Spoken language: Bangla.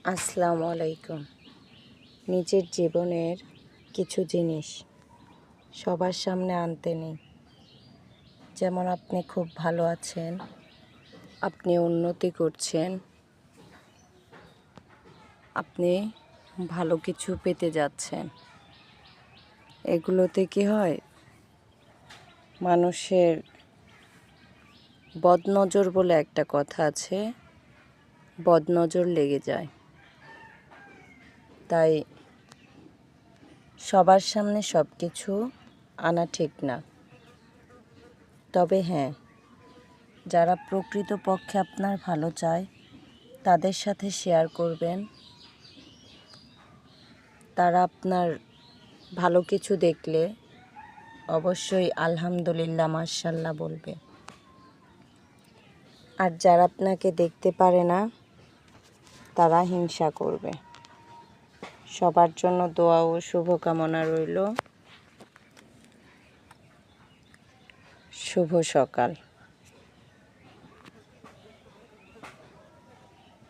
আসসালামু আলাইকুম। নিজের জীবনের কিছু জিনিস সবার সামনে আনতে নেই। যেমন আপনি খুব ভালো আছেন, আপনি উন্নতি করছেন, আপনি ভালো কিছু পেতে যাচ্ছেন। এগুলোতে কি হয়, মানুষের বদনজর বলে একটা কথা আছে, বদনজর লেগে যায়। তাই সবার সামনে সব কিছু আনা ঠিক না। তবে হ্যাঁ, যারা প্রকৃতপক্ষে আপনার ভালো চায় তাদের সাথে শেয়ার করবেন। তারা আপনার ভালো কিছু দেখলে অবশ্যই আলহামদুলিল্লাহ, মাশাআল্লাহ বলবে। আর যারা আপনাকে দেখতে পারে না তারা হিংসা করবে। সবার জন্য দোয়া ও শুভকামনা রইল। শুভ সকাল।